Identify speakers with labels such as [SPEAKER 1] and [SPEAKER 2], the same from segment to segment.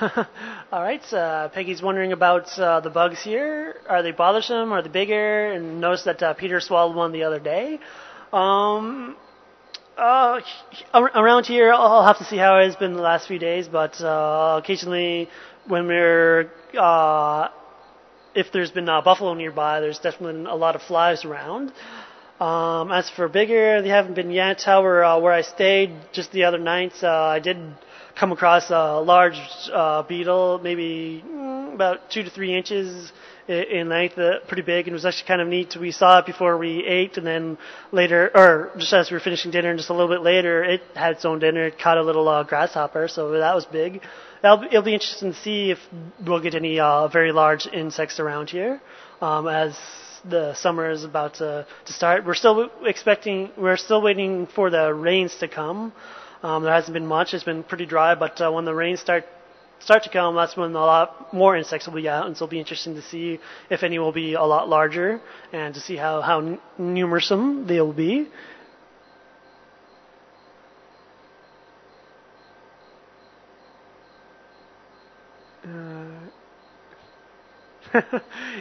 [SPEAKER 1] All right. Peggy's wondering about the bugs here. Are they bothersome? Are they bigger? And noticed that Peter swallowed one the other day. Um, Around here, I'll have to see how it has been the last few days, but occasionally when if there's been buffalo nearby, there's definitely a lot of flies around. As for bigger, they haven't been yet. However, where I stayed just the other night, I did come across a large beetle, maybe about 2 to 3 inches in length, pretty big, and it was actually kind of neat. We saw it before we ate, and then later, or just as we were finishing dinner, and just a little bit later, it had its own dinner. It caught a little grasshopper, so that was big. It'll be interesting to see if we'll get any very large insects around here as the summer is about to start. We're still waiting for the rains to come. There hasn't been much. It's been pretty dry, but when the rains start to come, that's when a lot more insects will be out, and so it'll be interesting to see if any will be a lot larger and to see how numerous they'll be.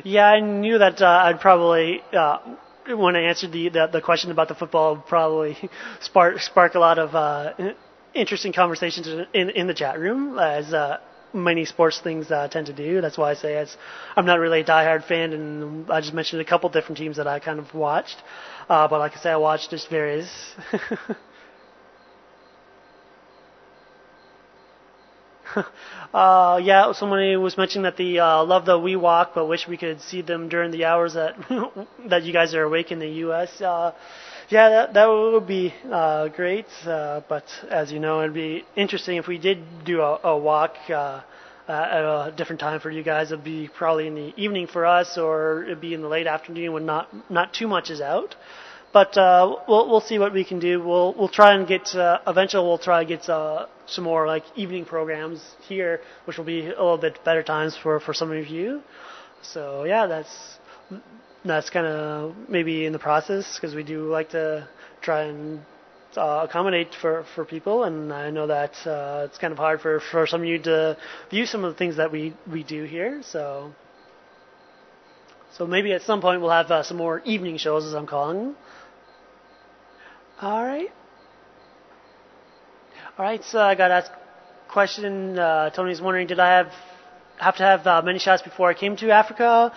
[SPEAKER 1] Yeah, I knew that I'd probably, when I answered the question about the football, probably spark a lot of interesting conversations in the chat room, as many sports things tend to do. That's why I say I'm not really a diehard fan, and I just mentioned a couple different teams that I kind of watched. But like I say, I watched just various. Yeah, somebody was mentioning that they love the We Walk, but wish we could see them during the hours that that you guys are awake in the U.S. Yeah, that would be great. But as you know, it'd be interesting if we did do a walk at a different time for you guys. It'd be probably in the evening for us, or it'd be in the late afternoon when not too much is out. But we'll see what we can do. We'll try and get eventually we'll try to get some more like evening programs here, which will be a little bit better times for some of you. So yeah, that's kind of maybe in the process, because we do like to try and accommodate for people, and I know that it's kind of hard for some of you to view some of the things that we do here. So maybe at some point we'll have some more evening shows, as I'm calling them. All right. So I got asked a question. Tony's wondering, did I have to have many shots before I came to Africa?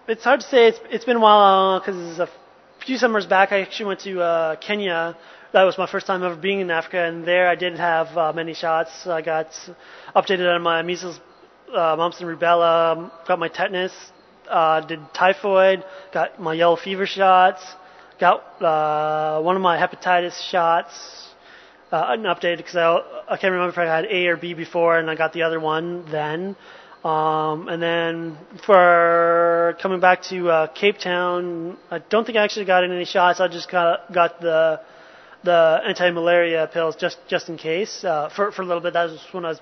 [SPEAKER 1] It's hard to say. It's been a while, because a few summers back I actually went to Kenya. That was my first time ever being in Africa, and there I did have many shots. I got updated on my measles, mumps, and rubella. Got my tetanus. Did typhoid. Got my yellow fever shots. Got one of my hepatitis shots, updated, because I can't remember if I had A or B before, and I got the other one then. And then for coming back to Cape Town, I don't think I actually got any shots. I just got the anti-malaria pills just in case for a little bit. That was when I was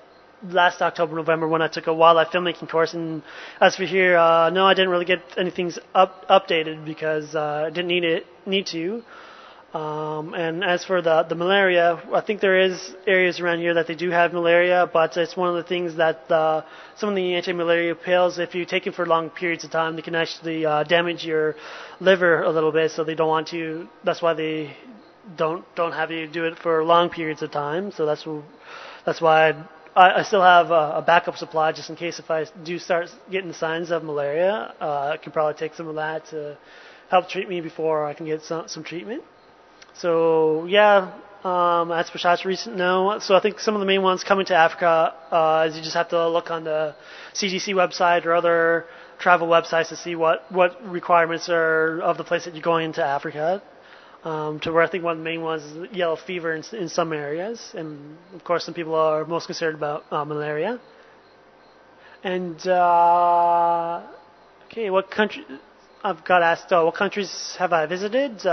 [SPEAKER 1] last October, November, when I took a wildlife filmmaking course. And as for here, no, I didn't really get anything updated, because I didn't need to. And as for the malaria, I think there is areas around here that they do have malaria, but it's one of the things that some of the anti-malaria pills, if you take them for long periods of time, they can actually damage your liver a little bit. So they don't want to. That's why they don't have you do it for long periods of time. So that's why I still have a backup supply, just in case if I do start getting signs of malaria. I can probably take some of that to help treat me before I can get some treatment. So yeah, as for shots recent, no. So I think some of the main ones coming to Africa is you just have to look on the CDC website or other travel websites to see what requirements are of the place that you're going into Africa. To where I think one of the main ones is yellow fever in some areas, and of course some people are most concerned about malaria. And okay, what country? I've got asked what countries have I visited?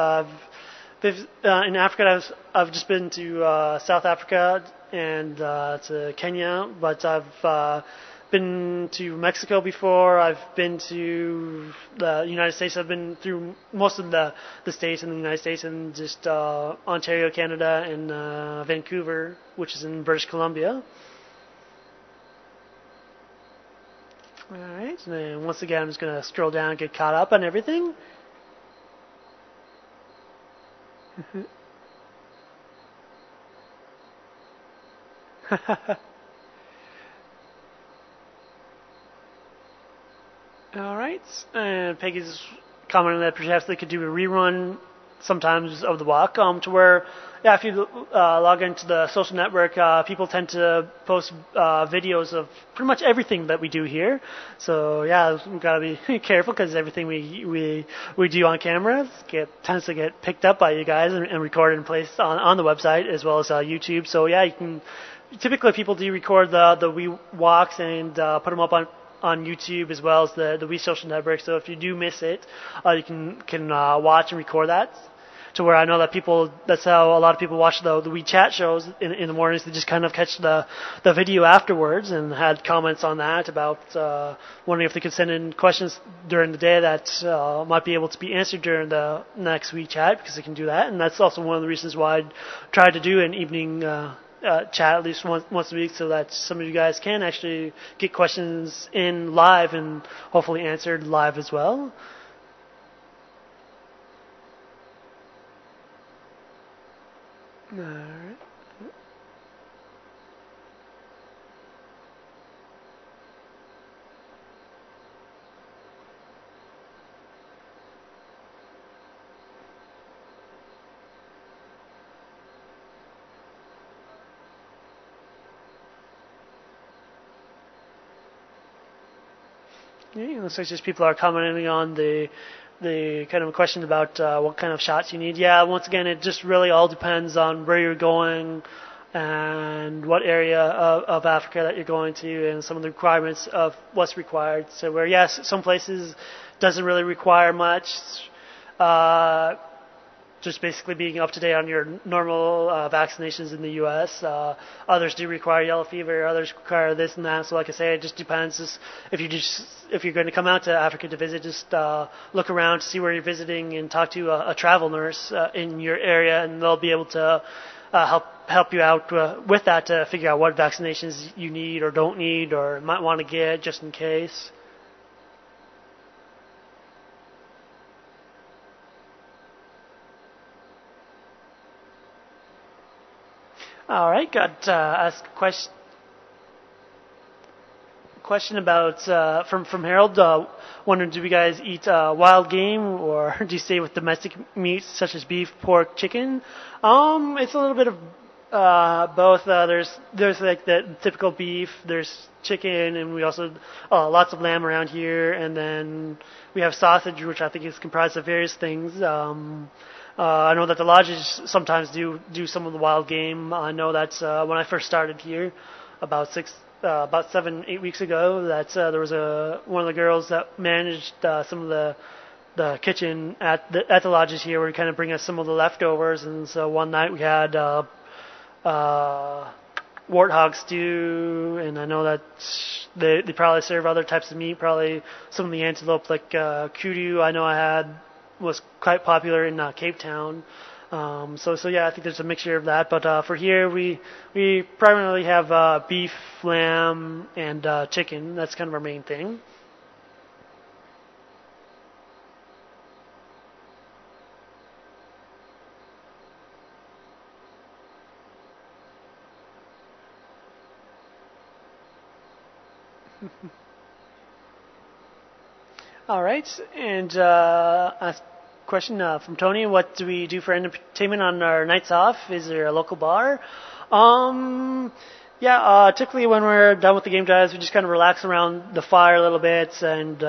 [SPEAKER 1] In Africa, I've just been to South Africa and to Kenya, but I've been to Mexico before. I've been to the United States. I've been through most of the states in the United States, and just Ontario, Canada, and Vancouver, which is in British Columbia. All right, and then once again, I'm just gonna scroll down and get caught up on everything. All right. And Peggy's commenting that perhaps they could do a rerun sometimes of the walk, to where, yeah, if you log into the social network, people tend to post videos of pretty much everything that we do here. So yeah, we've got to be careful because everything we do on camera tends to get picked up by you guys and recorded and placed on the website as well as YouTube. So yeah, you can. Typically, people do record the Wii walks and put them up on YouTube as well as the Wii social network. So if you do miss it, you can watch and record that. To where I know that that's how a lot of people watch the WeChat shows in the mornings. They just kind of catch the video afterwards and had comments on that about wondering if they could send in questions during the day that might be able to be answered during the next WeChat, because they can do that. And that's also one of the reasons why I tried to do an evening chat at least once a week, so that some of you guys can actually get questions in live and hopefully answered live as well. Alright. Yeah, it looks like just people are commenting on the kind of a question about what kind of shots you need. Yeah, once again, it just really all depends on where you're going and what area of Africa that you're going to, and some of the requirements of what's required. So where, yes, some places doesn't really require much. Just basically being up to date on your normal vaccinations in the U.S. Others do require yellow fever. Others require this and that. So, like I say, it just depends. If you're going to come out to Africa to visit, just look around to see where you're visiting and talk to a travel nurse in your area, and they'll be able to help you out with that to figure out what vaccinations you need or don't need or might want to get just in case. All right, got asked a question about from Harold. Wondering, do you guys eat wild game or do you stay with domestic meats such as beef, pork, chicken? It's a little bit of both. There's like the typical beef. There's chicken, and we also lots of lamb around here, and then we have sausage, which I think is comprised of various things. I know that the lodges sometimes do some of the wild game. I know that when I first started here, about 7, 8 weeks ago, that there was one of the girls that managed some of the kitchen at the lodges here, where he kind of bring us some of the leftovers. And so one night we had warthog stew, and I know that they probably serve other types of meat, probably some of the antelope like kudu. I know I had was quite popular in Cape Town. So yeah, I think there's a mixture of that. But for here, we primarily have beef, lamb, and chicken. That's kind of our main thing. All right, and a question from Tony: what do we do for entertainment on our nights off? Is there a local bar? Yeah, typically when we're done with the game drives, we just kind of relax around the fire a little bit and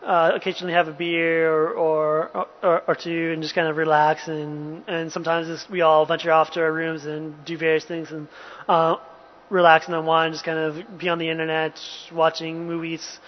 [SPEAKER 1] occasionally have a beer or two and just kind of relax. And sometimes we all venture off to our rooms and do various things and relax and unwind, just kind of be on the internet, watching movies